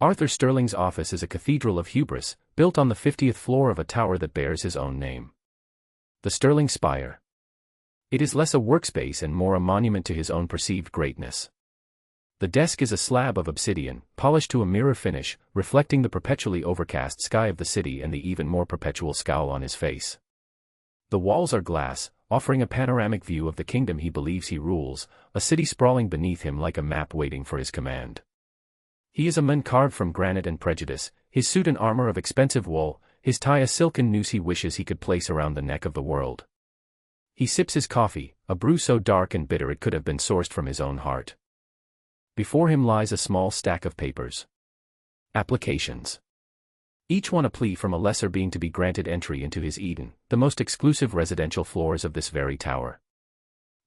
Arthur Sterling's office is a cathedral of hubris, built on the 50th floor of a tower that bears his own name. The Sterling Spire. It is less a workspace and more a monument to his own perceived greatness. The desk is a slab of obsidian, polished to a mirror finish, reflecting the perpetually overcast sky of the city and the even more perpetual scowl on his face. The walls are glass, offering a panoramic view of the kingdom he believes he rules, a city sprawling beneath him like a map waiting for his command. He is a man carved from granite and prejudice, his suit and armor of expensive wool, his tie a silken noose he wishes he could place around the neck of the world. He sips his coffee, a brew so dark and bitter it could have been sourced from his own heart. Before him lies a small stack of papers. Applications. Each one a plea from a lesser being to be granted entry into his Eden, the most exclusive residential floors of this very tower.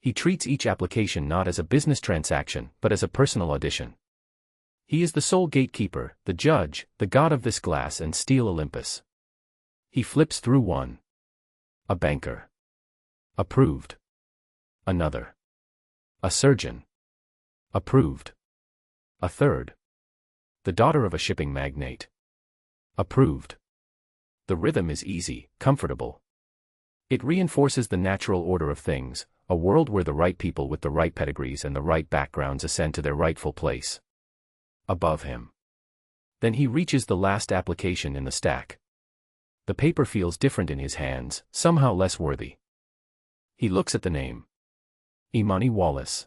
He treats each application not as a business transaction, but as a personal audition. He is the sole gatekeeper, the judge, the god of this glass and steel Olympus. He flips through one. A banker. Approved. Another. A surgeon. Approved. A third. The daughter of a shipping magnate. Approved. The rhythm is easy, comfortable. It reinforces the natural order of things, a world where the right people with the right pedigrees and the right backgrounds ascend to their rightful place. Above him. Then he reaches the last application in the stack. The paper feels different in his hands, somehow less worthy. He looks at the name. Imani Wallace.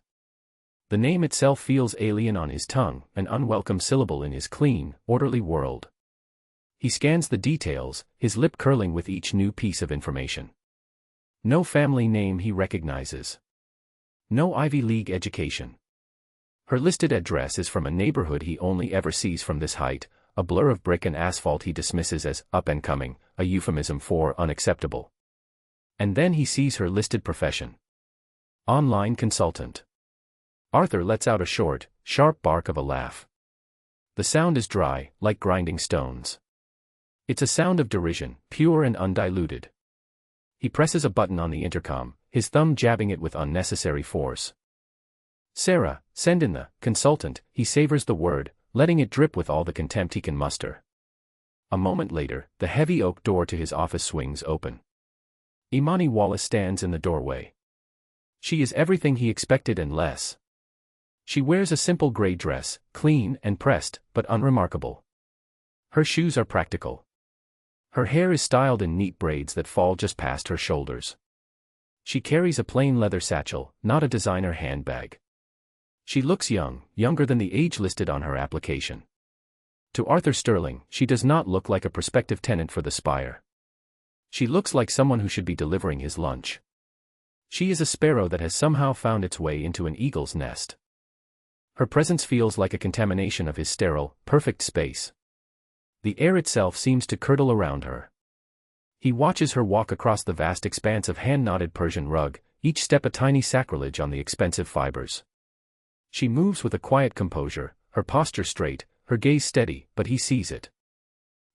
The name itself feels alien on his tongue, an unwelcome syllable in his clean, orderly world. He scans the details, his lip curling with each new piece of information. No family name he recognizes. No Ivy League education. Her listed address is from a neighborhood he only ever sees from this height, a blur of brick and asphalt he dismisses as up and coming, a euphemism for unacceptable. And then he sees her listed profession. Online consultant. Arthur lets out a short, sharp bark of a laugh. The sound is dry, like grinding stones. It's a sound of derision, pure and undiluted. He presses a button on the intercom, his thumb jabbing it with unnecessary force. Sarah, send in the consultant, he savors the word, letting it drip with all the contempt he can muster. A moment later, the heavy oak door to his office swings open. Imani Wallace stands in the doorway. She is everything he expected and less. She wears a simple gray dress, clean and pressed, but unremarkable. Her shoes are practical. Her hair is styled in neat braids that fall just past her shoulders. She carries a plain leather satchel, not a designer handbag. She looks young, younger than the age listed on her application. To Arthur Sterling, she does not look like a prospective tenant for the Spire. She looks like someone who should be delivering his lunch. She is a sparrow that has somehow found its way into an eagle's nest. Her presence feels like a contamination of his sterile, perfect space. The air itself seems to curdle around her. He watches her walk across the vast expanse of hand-knotted Persian rug, each step a tiny sacrilege on the expensive fibers. She moves with a quiet composure, her posture straight, her gaze steady, but he sees it.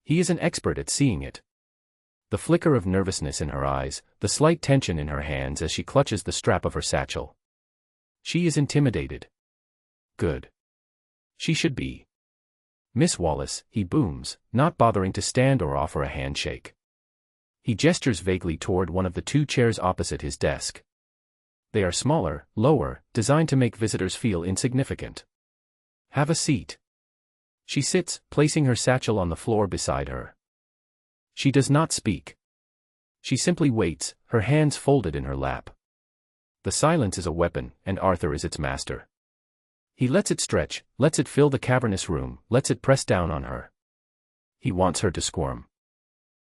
He is an expert at seeing it. The flicker of nervousness in her eyes, the slight tension in her hands as she clutches the strap of her satchel. She is intimidated. Good. She should be. Miss Wallace, he booms, not bothering to stand or offer a handshake. He gestures vaguely toward one of the two chairs opposite his desk. They are smaller, lower, designed to make visitors feel insignificant. Have a seat. She sits, placing her satchel on the floor beside her. She does not speak. She simply waits, her hands folded in her lap. The silence is a weapon, and Arthur is its master. He lets it stretch, lets it fill the cavernous room, lets it press down on her. He wants her to squirm.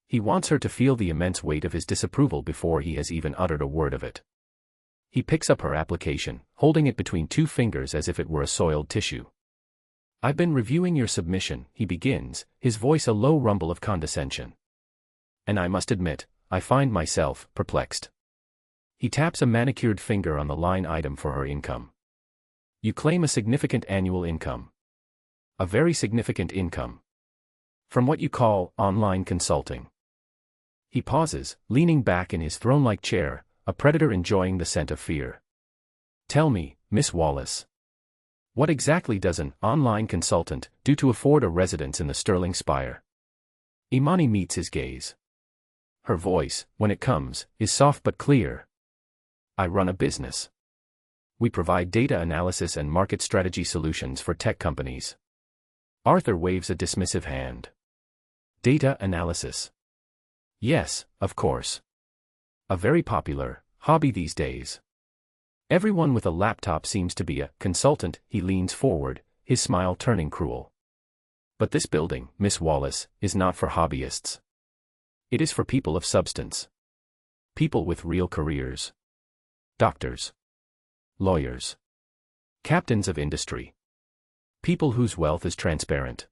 He wants her to feel the immense weight of his disapproval before he has even uttered a word of it. He picks up her application, holding it between two fingers as if it were a soiled tissue. I've been reviewing your submission, he begins, his voice a low rumble of condescension. And I must admit, I find myself perplexed. He taps a manicured finger on the line item for her income. You claim a significant annual income. A very significant income. From what you call online consulting. He pauses, leaning back in his throne-like chair, a predator enjoying the scent of fear. Tell me, Miss Wallace. What exactly does an online consultant do to afford a residence in the Sterling Spire? Imani meets his gaze. Her voice, when it comes, is soft but clear. I run a business. We provide data analysis and market strategy solutions for tech companies. Arthur waves a dismissive hand. Data analysis. Yes, of course. A very popular hobby these days. Everyone with a laptop seems to be a consultant. He leans forward, his smile turning cruel. But this building, Miss Wallace, is not for hobbyists. It is for people of substance. People with real careers. Doctors. Lawyers. Captains of industry. People whose wealth is transparent.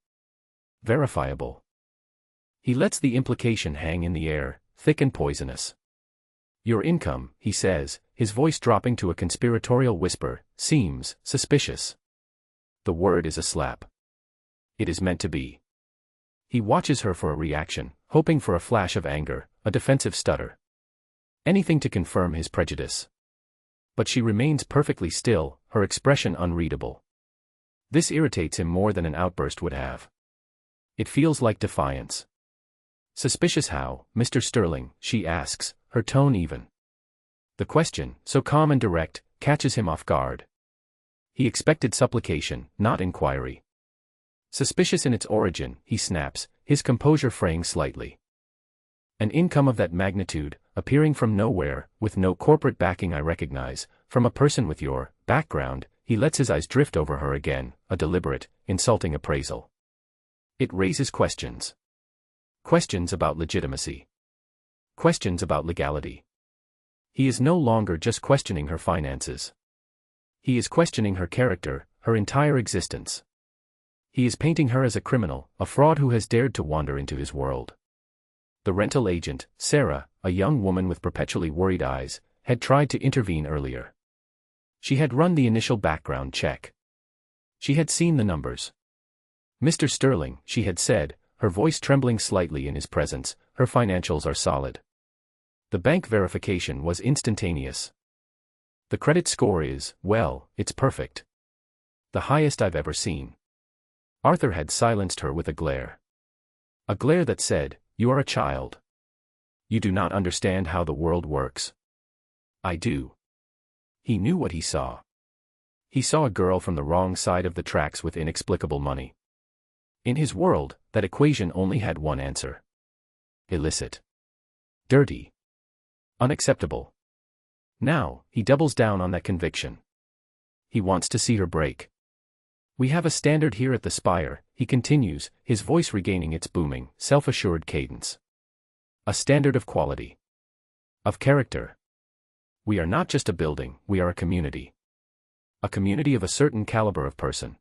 Verifiable. He lets the implication hang in the air, thick and poisonous. Your income, he says, his voice dropping to a conspiratorial whisper, seems suspicious. The word is a slap. It is meant to be. He watches her for a reaction, hoping for a flash of anger, a defensive stutter. Anything to confirm his prejudice. But she remains perfectly still, her expression unreadable. This irritates him more than an outburst would have. It feels like defiance. Suspicious how, Mr. Sterling, she asks, her tone even. The question, so calm and direct, catches him off guard. He expected supplication, not inquiry. Suspicious in its origin, he snaps, his composure fraying slightly. An income of that magnitude, appearing from nowhere, with no corporate backing I recognize, from a person with your background, he lets his eyes drift over her again, a deliberate, insulting appraisal. It raises questions. Questions about legitimacy. Questions about legality. He is no longer just questioning her finances. He is questioning her character, her entire existence. He is painting her as a criminal, a fraud who has dared to wander into his world. The rental agent, Sarah, a young woman with perpetually worried eyes, had tried to intervene earlier. She had run the initial background check. She had seen the numbers. Mr. Sterling, she had said, her voice trembling slightly in his presence, her financials are solid. The bank verification was instantaneous. The credit score is, well, it's perfect. The highest I've ever seen. Arthur had silenced her with a glare. A glare that said, you are a child. You do not understand how the world works. I do. He knew what he saw. He saw a girl from the wrong side of the tracks with inexplicable money. In his world, that equation only had one answer. Illicit. Dirty. Unacceptable. Now, he doubles down on that conviction. He wants to see her break. We have a standard here at the Spire, he continues, his voice regaining its booming, self-assured cadence. A standard of quality. Of character. We are not just a building, we are a community. A community of a certain caliber of person.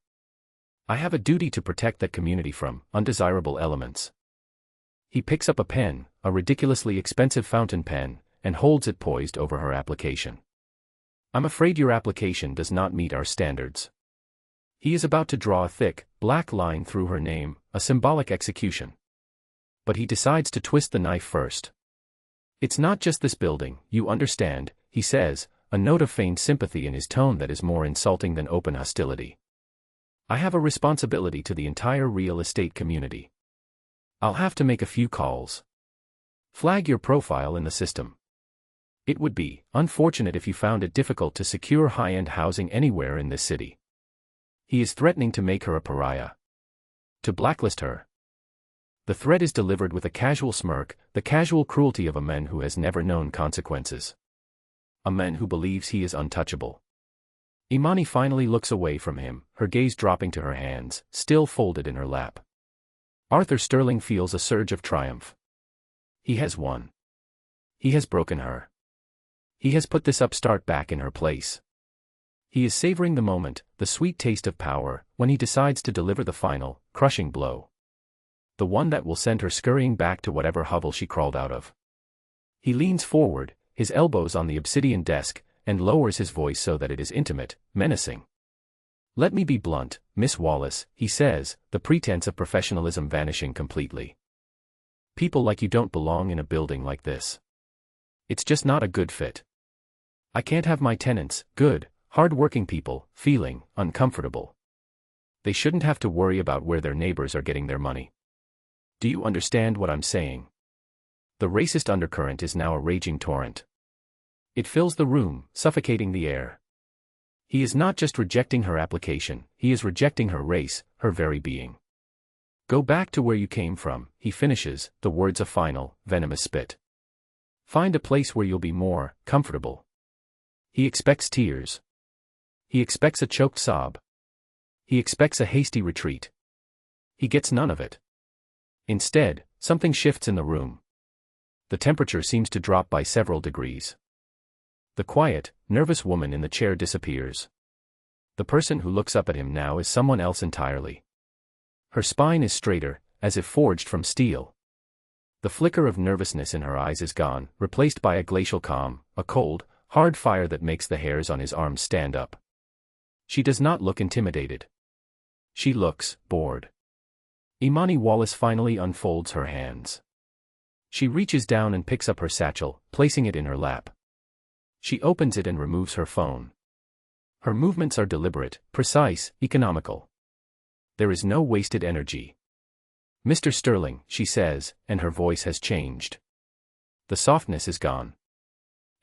I have a duty to protect that community from undesirable elements. He picks up a pen, a ridiculously expensive fountain pen, and holds it poised over her application. I'm afraid your application does not meet our standards. He is about to draw a thick, black line through her name, a symbolic execution. But he decides to twist the knife first. It's not just this building, you understand, he says, a note of feigned sympathy in his tone that is more insulting than open hostility. I have a responsibility to the entire real estate community. I'll have to make a few calls. Flag your profile in the system. It would be unfortunate if you found it difficult to secure high-end housing anywhere in this city. He is threatening to make her a pariah. To blacklist her. The threat is delivered with a casual smirk, the casual cruelty of a man who has never known consequences. A man who believes he is untouchable. Imani finally looks away from him, her gaze dropping to her hands, still folded in her lap. Arthur Sterling feels a surge of triumph. He has won. He has broken her. He has put this upstart back in her place. He is savoring the moment, the sweet taste of power, when he decides to deliver the final, crushing blow. The one that will send her scurrying back to whatever hovel she crawled out of. He leans forward, his elbows on the obsidian desk, and lowers his voice so that it is intimate, menacing. Let me be blunt, Miss Wallace, he says, the pretense of professionalism vanishing completely. People like you don't belong in a building like this. It's just not a good fit. I can't have my tenants, good, hard-working people, feeling uncomfortable. They shouldn't have to worry about where their neighbors are getting their money. Do you understand what I'm saying? The racist undercurrent is now a raging torrent. It fills the room, suffocating the air. He is not just rejecting her application, he is rejecting her race, her very being. Go back to where you came from, he finishes, the words a final, venomous spit. Find a place where you'll be more comfortable. He expects tears. He expects a choked sob. He expects a hasty retreat. He gets none of it. Instead, something shifts in the room. The temperature seems to drop by several degrees. The quiet, nervous woman in the chair disappears. The person who looks up at him now is someone else entirely. Her spine is straighter, as if forged from steel. The flicker of nervousness in her eyes is gone, replaced by a glacial calm, a cold, hard fire that makes the hairs on his arms stand up. She does not look intimidated. She looks bored. Imani Wallace finally unfolds her hands. She reaches down and picks up her satchel, placing it in her lap. She opens it and removes her phone. Her movements are deliberate, precise, economical. There is no wasted energy. Mr. Sterling, she says, and her voice has changed. The softness is gone.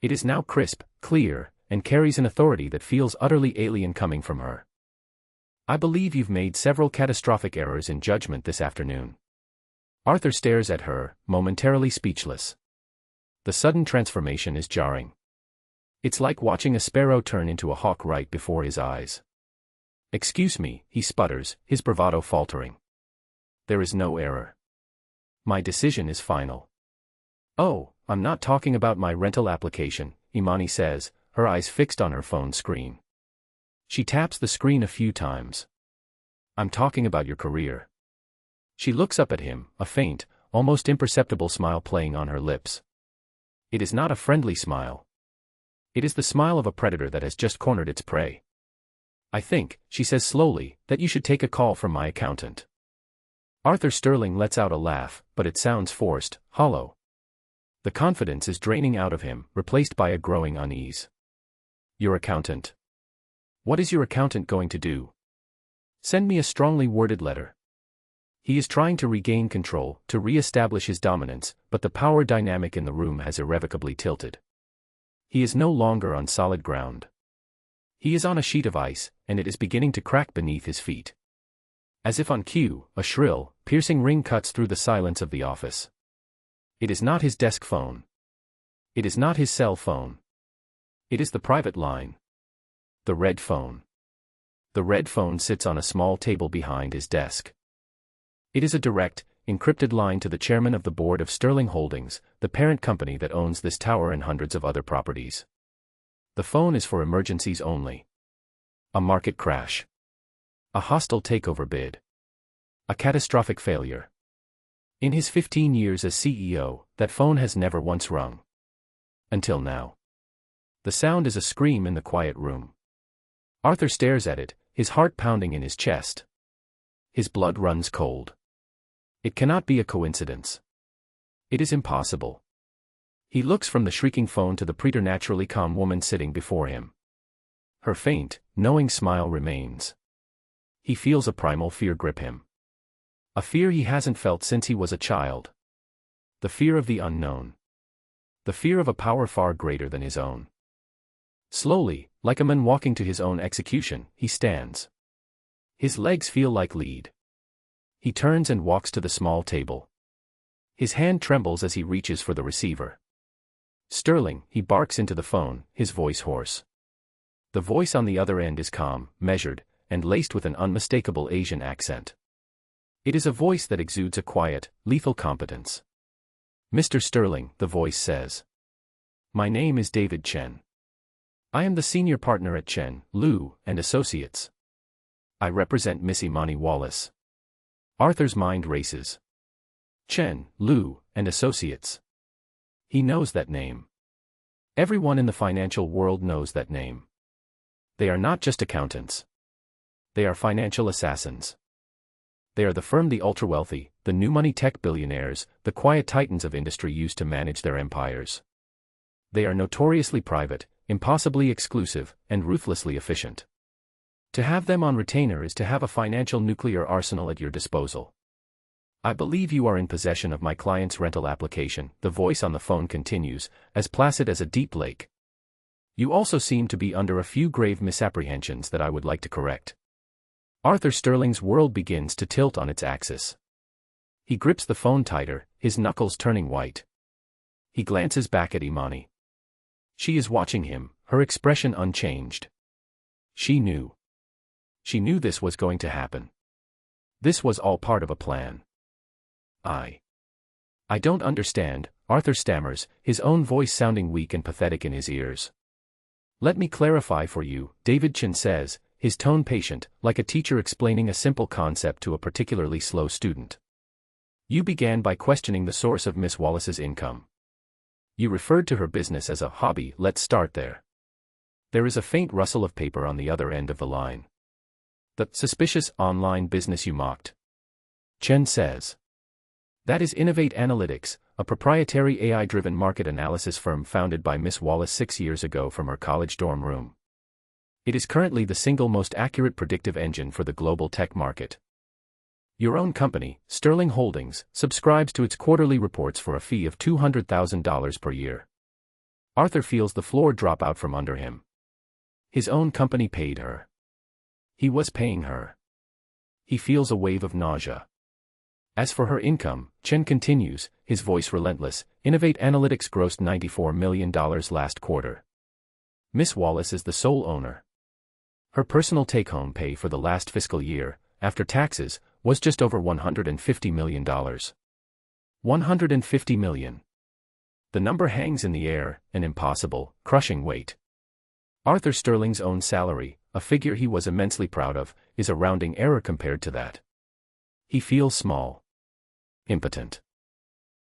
It is now crisp, clear, and carries an authority that feels utterly alien coming from her. I believe you've made several catastrophic errors in judgment this afternoon. Arthur stares at her, momentarily speechless. The sudden transformation is jarring. It's like watching a sparrow turn into a hawk right before his eyes. Excuse me, he sputters, his bravado faltering. There is no error. My decision is final. Oh, I'm not talking about my rental application, Imani says, her eyes fixed on her phone screen. She taps the screen a few times. I'm talking about your career. She looks up at him, a faint, almost imperceptible smile playing on her lips. It is not a friendly smile. It is the smile of a predator that has just cornered its prey. I think, she says slowly, that you should take a call from my accountant. Arthur Sterling lets out a laugh, but it sounds forced, hollow. The confidence is draining out of him, replaced by a growing unease. Your accountant. What is your accountant going to do? Send me a strongly worded letter. He is trying to regain control, to re-establish his dominance, but the power dynamic in the room has irrevocably tilted. He is no longer on solid ground. He is on a sheet of ice, and it is beginning to crack beneath his feet. As if on cue, a shrill, piercing ring cuts through the silence of the office. It is not his desk phone. It is not his cell phone. It is the private line. The red phone. The red phone sits on a small table behind his desk. It is a direct, encrypted line to the chairman of the board of Sterling Holdings, the parent company that owns this tower and hundreds of other properties. The phone is for emergencies only. A market crash. A hostile takeover bid. A catastrophic failure. In his 15 years as CEO, that phone has never once rung. Until now. The sound is a scream in the quiet room. Arthur stares at it, his heart pounding in his chest. His blood runs cold. It cannot be a coincidence. It is impossible. He looks from the shrieking phone to the preternaturally calm woman sitting before him. Her faint, knowing smile remains. He feels a primal fear grip him. A fear he hasn't felt since he was a child. The fear of the unknown. The fear of a power far greater than his own. Slowly, like a man walking to his own execution, he stands. His legs feel like lead. He turns and walks to the small table. His hand trembles as he reaches for the receiver. Sterling, he barks into the phone, his voice hoarse. The voice on the other end is calm, measured, and laced with an unmistakable Asian accent. It is a voice that exudes a quiet, lethal competence. Mr. Sterling, the voice says. My name is David Chen. I am the senior partner at Chen, Liu, and Associates. I represent Miss Imani Wallace. Arthur's mind races. Chen, Liu, and Associates. He knows that name. Everyone in the financial world knows that name. They are not just accountants. They are financial assassins. They are the firm the ultra-wealthy, the new money tech billionaires, the quiet titans of industry used to manage their empires. They are notoriously private, impossibly exclusive, and ruthlessly efficient. To have them on retainer is to have a financial nuclear arsenal at your disposal. I believe you are in possession of my client's rental application, the voice on the phone continues, as placid as a deep lake. You also seem to be under a few grave misapprehensions that I would like to correct. Arthur Sterling's world begins to tilt on its axis. He grips the phone tighter, his knuckles turning white. He glances back at Imani. She is watching him, her expression unchanged. She knew. She knew this was going to happen. This was all part of a plan. I don't understand, Arthur stammers, his own voice sounding weak and pathetic in his ears. Let me clarify for you, David Chen says, his tone patient, like a teacher explaining a simple concept to a particularly slow student. You began by questioning the source of Miss Wallace's income. You referred to her business as a hobby. Let's start there. There is a faint rustle of paper on the other end of the line. The suspicious online business you mocked. Chen says. That is Innovate Analytics, a proprietary AI-driven market analysis firm founded by Miss Wallace 6 years ago from her college dorm room. It is currently the single most accurate predictive engine for the global tech market. Your own company, Sterling Holdings, subscribes to its quarterly reports for a fee of $200,000 per year. Arthur feels the floor drop out from under him. His own company paid her. He was paying her. He feels a wave of nausea. As for her income, Chen continues, his voice relentless, Innovate Analytics grossed $94 million last quarter. Miss Wallace is the sole owner. Her personal take-home pay for the last fiscal year, after taxes, was just over $150 million. $150 million. The number hangs in the air, an impossible, crushing weight. Arthur Sterling's own salary, a figure he was immensely proud of, is a rounding error compared to that. He feels small. Impotent.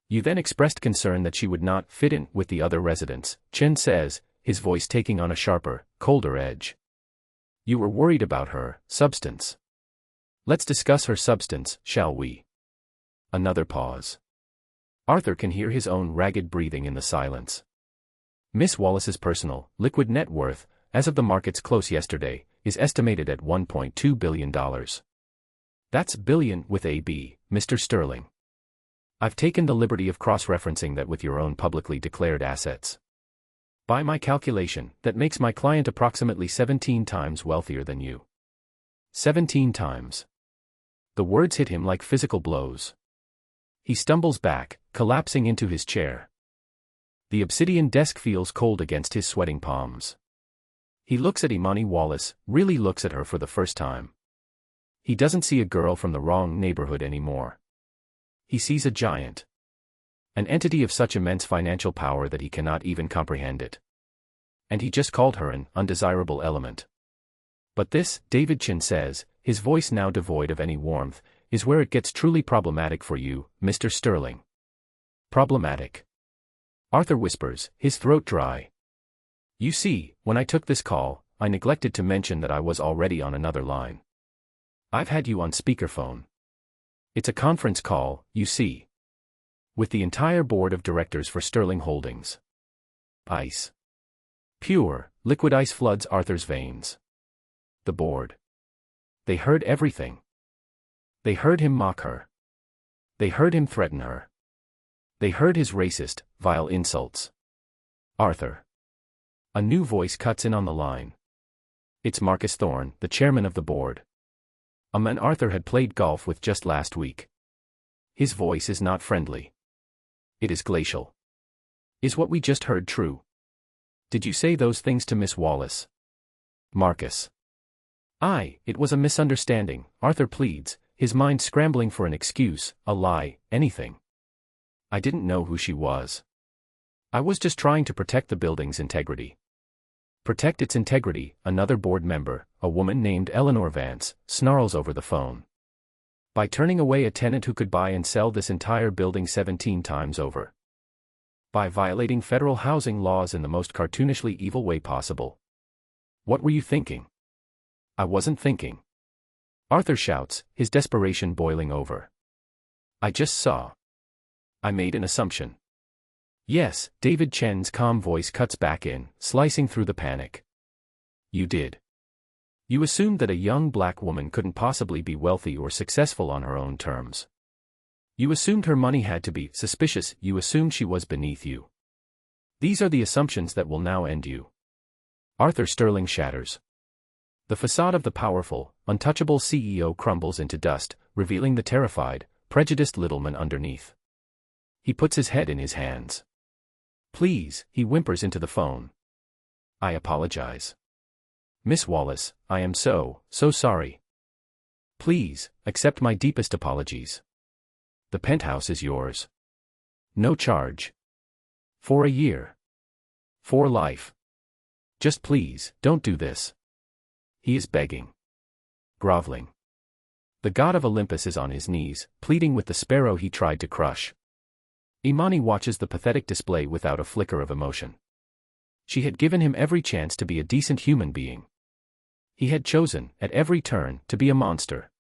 You then expressed concern that she would not fit in with the other residents, Chen says, his voice taking on a sharper, colder edge. You were worried about her substance. Let's discuss her substance, shall we? Another pause. Arthur can hear his own ragged breathing in the silence. Miss Wallace's personal, liquid net worth, as of the market's close yesterday, is estimated at $1.2 billion. That's billion with a B, Mr. Sterling. I've taken the liberty of cross-referencing that with your own publicly declared assets. By my calculation, that makes my client approximately 17 times wealthier than you. 17 times. The words hit him like physical blows. He stumbles back, collapsing into his chair. The obsidian desk feels cold against his sweating palms. He looks at Imani Wallace, really looks at her for the first time. He doesn't see a girl from the wrong neighborhood anymore. He sees a giant. An entity of such immense financial power that he cannot even comprehend it. And he just called her an undesirable element. But this, David Chen says, his voice now devoid of any warmth, is where it gets truly problematic for you, Mr. Sterling. Problematic. Arthur whispers, his throat dry. You see, when I took this call, I neglected to mention that I was already on another line. I've had you on speakerphone. It's a conference call, you see. With the entire board of directors for Sterling Holdings. Ice. Pure, liquid ice floods Arthur's veins. The board. They heard everything. They heard him mock her. They heard him threaten her. They heard his racist, vile insults. Arthur. A new voice cuts in on the line. It's Marcus Thorne, the chairman of the board. A man Arthur had played golf with just last week. His voice is not friendly. It is glacial. Is what we just heard true? Did you say those things to Miss Wallace? Marcus. It was a misunderstanding, Arthur pleads, his mind scrambling for an excuse, a lie, anything. I didn't know who she was. I was just trying to protect the building's integrity. Protect its integrity, another board member, a woman named Eleanor Vance, snarls over the phone. By turning away a tenant who could buy and sell this entire building 17 times over. By violating federal housing laws in the most cartoonishly evil way possible. What were you thinking? I wasn't thinking. Arthur shouts, his desperation boiling over. I just saw. I made an assumption. Yes, David Chen's calm voice cuts back in, slicing through the panic. You did. You assumed that a young black woman couldn't possibly be wealthy or successful on her own terms. You assumed her money had to be suspicious, you assumed she was beneath you. These are the assumptions that will now end you. Arthur Sterling shatters. The facade of the powerful, untouchable CEO crumbles into dust, revealing the terrified, prejudiced little man underneath. He puts his head in his hands. Please, he whimpers into the phone. I apologize. Miss Wallace, I am so sorry. Please, accept my deepest apologies. The penthouse is yours. No charge. For a year. For life. Just please, don't do this. He is begging. Groveling. The god of Olympus is on his knees, pleading with the sparrow he tried to crush. Imani watches the pathetic display without a flicker of emotion. She had given him every chance to be a decent human being. He had chosen, at every turn, to be a monster.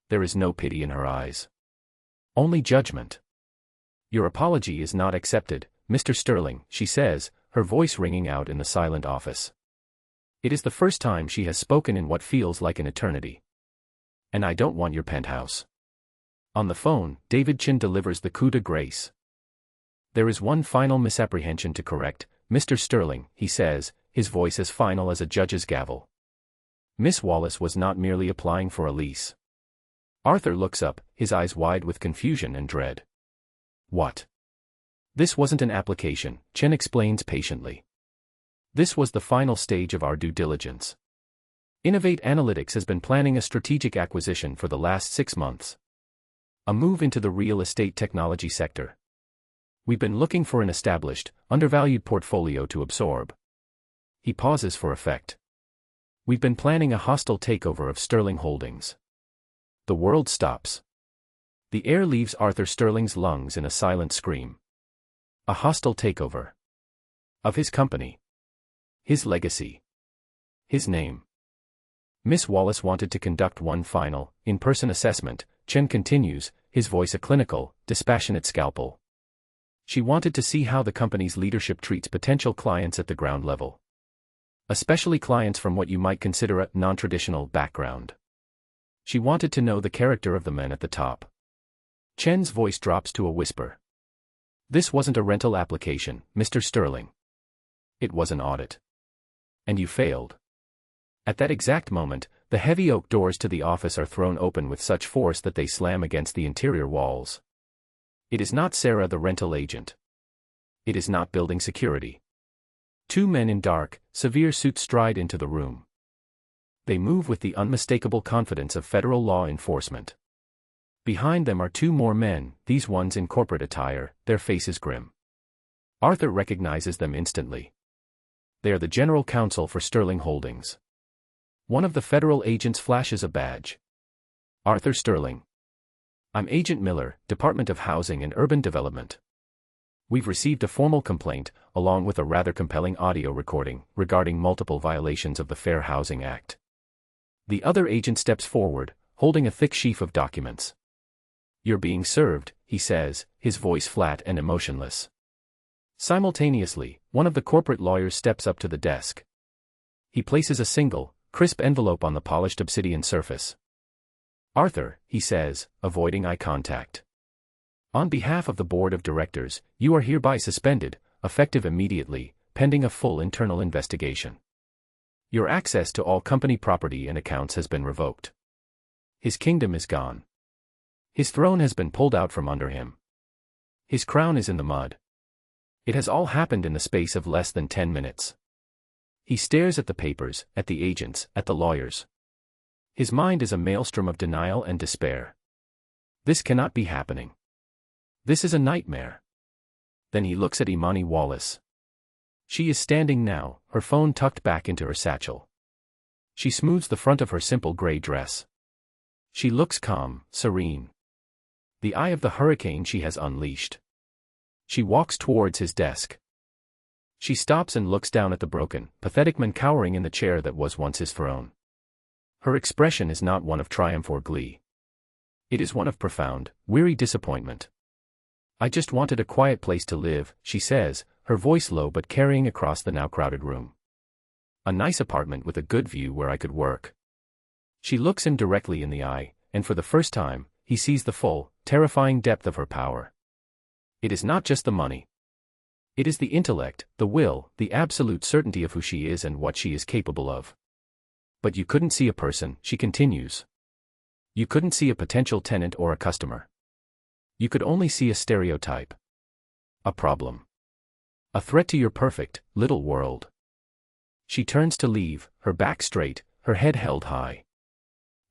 There is no pity in her eyes. Only judgment. Your apology is not accepted, Mr. Sterling, she says, her voice ringing out in the silent office. It is the first time she has spoken in what feels like an eternity. And I don't want your penthouse. On the phone, David Chin delivers the coup de grace. There is one final misapprehension to correct, Mr. Sterling, he says, his voice as final as a judge's gavel. Miss Wallace was not merely applying for a lease. Arthur looks up, his eyes wide with confusion and dread. What? This wasn't an application, Chen explains patiently. This was the final stage of our due diligence. Innovate Analytics has been planning a strategic acquisition for the last 6 months. A move into the real estate technology sector. We've been looking for an established, undervalued portfolio to absorb. He pauses for effect. We've been planning a hostile takeover of Sterling Holdings. The world stops. The air leaves Arthur Sterling's lungs in a silent scream. A hostile takeover. Of his company. His legacy. His name. Miss Wallace wanted to conduct one final, in-person assessment, Chen continues, his voice a clinical, dispassionate scalpel. She wanted to see how the company's leadership treats potential clients at the ground level. Especially clients from what you might consider a non-traditional background. She wanted to know the character of the men at the top. Chen's voice drops to a whisper. This wasn't a rental application, Mr. Sterling. It was an audit. And you failed. At that exact moment, the heavy oak doors to the office are thrown open with such force that they slam against the interior walls. It is not Sarah the rental agent. It is not building security. 2 men in dark, severe suits stride into the room. They move with the unmistakable confidence of federal law enforcement. Behind them are 2 more men, these ones in corporate attire, their faces grim. Arthur recognizes them instantly. They are the general counsel for Sterling Holdings. One of the federal agents flashes a badge. Arthur Sterling. I'm Agent Miller, Department of Housing and Urban Development. We've received a formal complaint, along with a rather compelling audio recording, regarding multiple violations of the Fair Housing Act. The other agent steps forward, holding a thick sheaf of documents. You're being served, he says, his voice flat and emotionless. Simultaneously, one of the corporate lawyers steps up to the desk. He places a single, crisp envelope on the polished obsidian surface. Arthur, he says, avoiding eye contact. On behalf of the board of directors, you are hereby suspended, effective immediately, pending a full internal investigation. Your access to all company property and accounts has been revoked. His kingdom is gone. His throne has been pulled out from under him. His crown is in the mud. It has all happened in the space of less than 10 minutes. He stares at the papers, at the agents, at the lawyers. His mind is a maelstrom of denial and despair. This cannot be happening. This is a nightmare. Then he looks at Imani Wallace. She is standing now, her phone tucked back into her satchel. She smooths the front of her simple gray dress. She looks calm, serene. The eye of the hurricane she has unleashed. She walks towards his desk. She stops and looks down at the broken, pathetic man cowering in the chair that was once his throne. Her expression is not one of triumph or glee. It is one of profound, weary disappointment. I just wanted a quiet place to live, she says, her voice low but carrying across the now crowded room. A nice apartment with a good view where I could work. She looks him directly in the eye, and for the first time, he sees the full, terrifying depth of her power. It is not just the money. It is the intellect, the will, the absolute certainty of who she is and what she is capable of. But you couldn't see a person, she continues. You couldn't see a potential tenant or a customer. You could only see a stereotype. A problem. A threat to your perfect, little world. She turns to leave, her back straight, her head held high.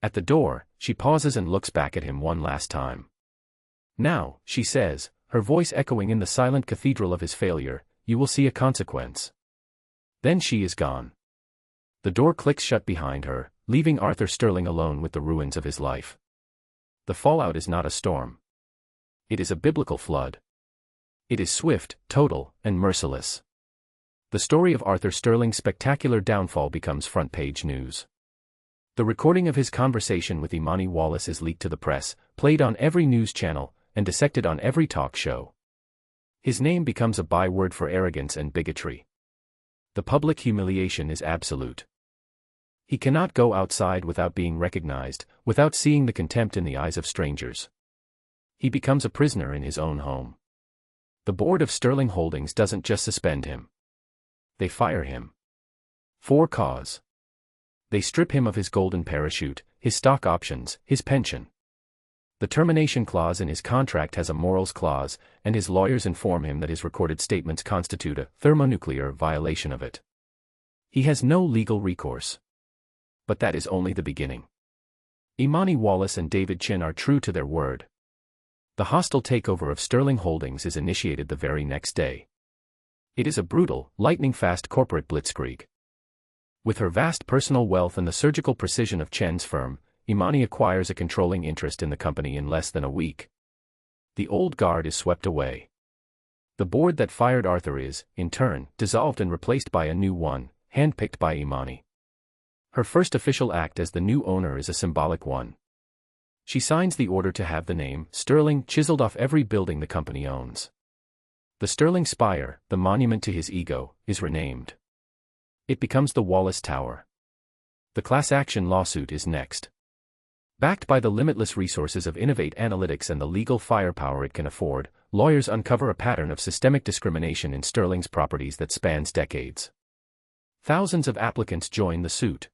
At the door, she pauses and looks back at him one last time. Now, she says, her voice echoing in the silent cathedral of his failure, you will see a consequence. Then she is gone. The door clicks shut behind her, leaving Arthur Sterling alone with the ruins of his life. The fallout is not a storm. It is a biblical flood. It is swift, total, and merciless. The story of Arthur Sterling's spectacular downfall becomes front-page news. The recording of his conversation with Imani Wallace is leaked to the press, played on every news channel, and dissected on every talk show. His name becomes a byword for arrogance and bigotry. The public humiliation is absolute. He cannot go outside without being recognized, without seeing the contempt in the eyes of strangers. He becomes a prisoner in his own home. The board of Sterling Holdings doesn't just suspend him. They fire him. For cause. They strip him of his golden parachute, his stock options, his pension. The termination clause in his contract has a morals clause, and his lawyers inform him that his recorded statements constitute a thermonuclear violation of it. He has no legal recourse. But that is only the beginning. Imani Wallace and David Chin are true to their word. The hostile takeover of Sterling Holdings is initiated the very next day. It is a brutal, lightning-fast corporate blitzkrieg. With her vast personal wealth and the surgical precision of Chen's firm, Imani acquires a controlling interest in the company in less than a week. The old guard is swept away. The board that fired Arthur is, in turn, dissolved and replaced by a new one, handpicked by Imani. Her first official act as the new owner is a symbolic one. She signs the order to have the name, Sterling, chiseled off every building the company owns. The Sterling Spire, the monument to his ego, is renamed. It becomes the Wallace Tower. The class action lawsuit is next. Backed by the limitless resources of Innovate Analytics and the legal firepower it can afford, lawyers uncover a pattern of systemic discrimination in Sterling's properties that spans decades. Thousands of applicants join the suit.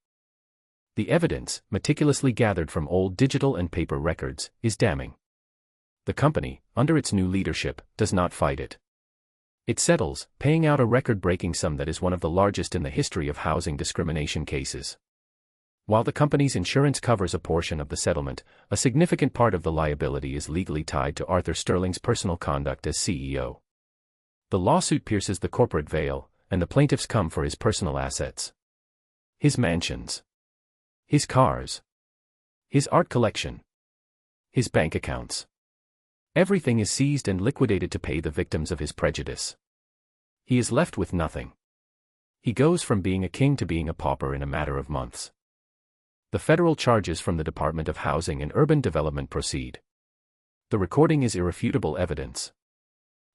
The evidence, meticulously gathered from old digital and paper records, is damning. The company, under its new leadership, does not fight it. It settles, paying out a record-breaking sum that is one of the largest in the history of housing discrimination cases. While the company's insurance covers a portion of the settlement, a significant part of the liability is legally tied to Arthur Sterling's personal conduct as CEO. The lawsuit pierces the corporate veil, and the plaintiffs come for his personal assets. His mansions. His cars. His art collection. His bank accounts. Everything is seized and liquidated to pay the victims of his prejudice. He is left with nothing. He goes from being a king to being a pauper in a matter of months. The federal charges from the Department of Housing and Urban Development proceed. The recording is irrefutable evidence.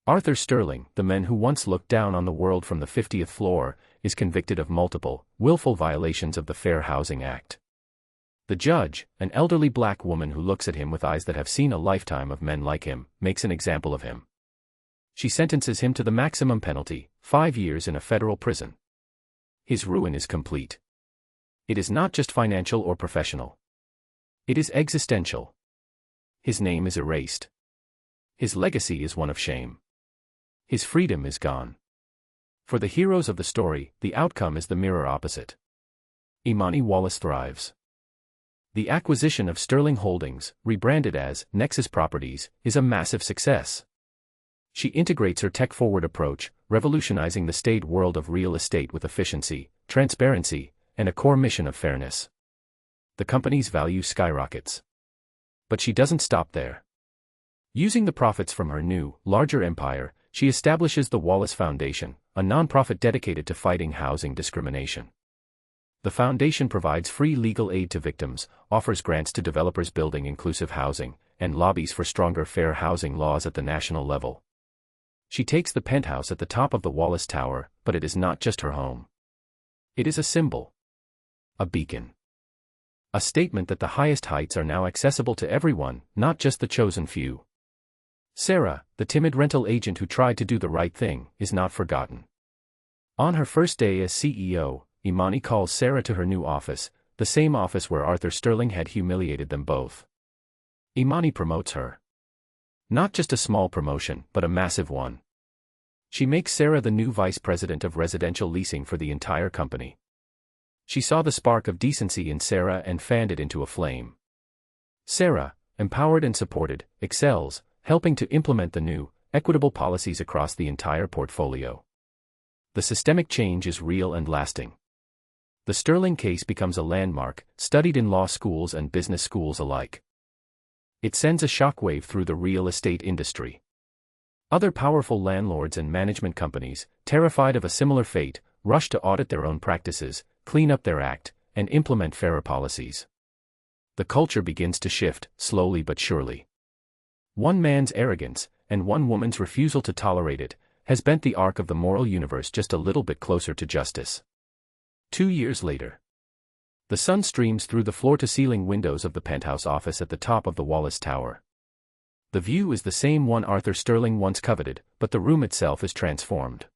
Arthur Sterling, the man who once looked down on the world from the 50th floor, is convicted of multiple, willful violations of the Fair Housing Act. The judge, an elderly black woman who looks at him with eyes that have seen a lifetime of men like him, makes an example of him. She sentences him to the maximum penalty, 5 years in a federal prison. His ruin is complete. It is not just financial or professional. It is existential. His name is erased. His legacy is one of shame. His freedom is gone. For the heroes of the story, the outcome is the mirror opposite. Imani Wallace thrives. The acquisition of Sterling Holdings, rebranded as Nexus Properties, is a massive success. She integrates her tech-forward approach, revolutionizing the staid world of real estate with efficiency, transparency, and a core mission of fairness. The company's value skyrockets. But she doesn't stop there. Using the profits from her new, larger empire, she establishes the Wallace Foundation, a nonprofit dedicated to fighting housing discrimination. The foundation provides free legal aid to victims, offers grants to developers building inclusive housing, and lobbies for stronger fair housing laws at the national level. She takes the penthouse at the top of the Wallace Tower, but it is not just her home. It is a symbol. A beacon. A statement that the highest heights are now accessible to everyone, not just the chosen few. Sarah, the timid rental agent who tried to do the right thing, is not forgotten. On her first day as CEO, Imani calls Sarah to her new office, the same office where Arthur Sterling had humiliated them both. Imani promotes her. Not just a small promotion, but a massive one. She makes Sarah the new vice president of residential leasing for the entire company. She saw the spark of decency in Sarah and fanned it into a flame. Sarah, empowered and supported, excels, helping to implement the new, equitable policies across the entire portfolio. The systemic change is real and lasting. The Sterling case becomes a landmark, studied in law schools and business schools alike. It sends a shockwave through the real estate industry. Other powerful landlords and management companies, terrified of a similar fate, rush to audit their own practices, clean up their act, and implement fairer policies. The culture begins to shift, slowly but surely. One man's arrogance, and one woman's refusal to tolerate it, has bent the arc of the moral universe just a little bit closer to justice. 2 years later. The sun streams through the floor-to-ceiling windows of the penthouse office at the top of the Wallace Tower. The view is the same one Arthur Sterling once coveted, but the room itself is transformed.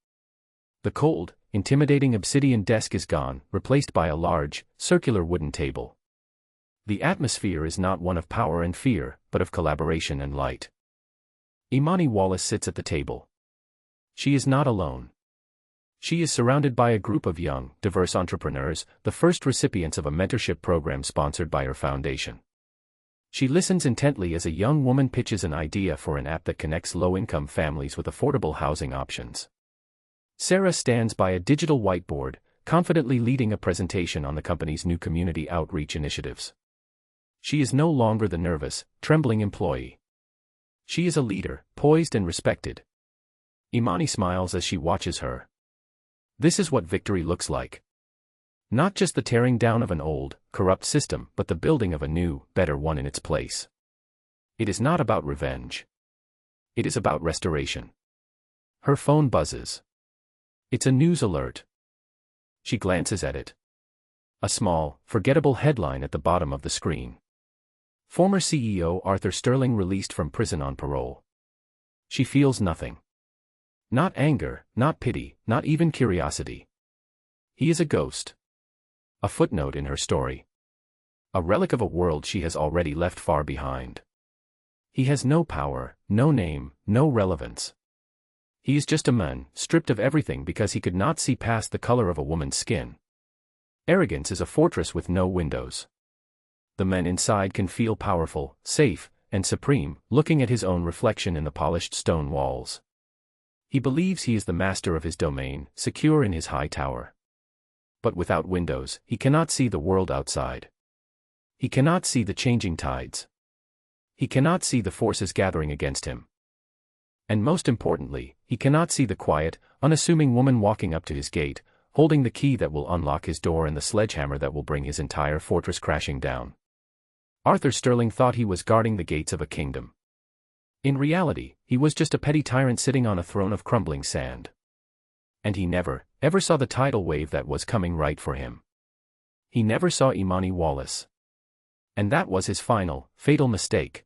The cold, intimidating obsidian desk is gone, replaced by a large, circular wooden table. The atmosphere is not one of power and fear, but of collaboration and light. Imani Wallace sits at the table. She is not alone. She is surrounded by a group of young, diverse entrepreneurs, the first recipients of a mentorship program sponsored by her foundation. She listens intently as a young woman pitches an idea for an app that connects low-income families with affordable housing options. Sarah stands by a digital whiteboard, confidently leading a presentation on the company's new community outreach initiatives. She is no longer the nervous, trembling employee. She is a leader, poised and respected. Imani smiles as she watches her. This is what victory looks like. Not just the tearing down of an old, corrupt system, but the building of a new, better one in its place. It is not about revenge. It is about restoration. Her phone buzzes. It's a news alert. She glances at it. A small, forgettable headline at the bottom of the screen. Former CEO Arthur Sterling released from prison on parole. She feels nothing. Not anger, not pity, not even curiosity. He is a ghost. A footnote in her story. A relic of a world she has already left far behind. He has no power, no name, no relevance. He is just a man, stripped of everything because he could not see past the color of a woman's skin. Arrogance is a fortress with no windows. The man inside can feel powerful, safe, and supreme, looking at his own reflection in the polished stone walls. He believes he is the master of his domain, secure in his high tower. But without windows, he cannot see the world outside. He cannot see the changing tides. He cannot see the forces gathering against him. And most importantly, he cannot see the quiet, unassuming woman walking up to his gate, holding the key that will unlock his door and the sledgehammer that will bring his entire fortress crashing down. Arthur Sterling thought he was guarding the gates of a kingdom. In reality, he was just a petty tyrant sitting on a throne of crumbling sand. And he never, ever saw the tidal wave that was coming right for him. He never saw Imani Wallace. And that was his final, fatal mistake.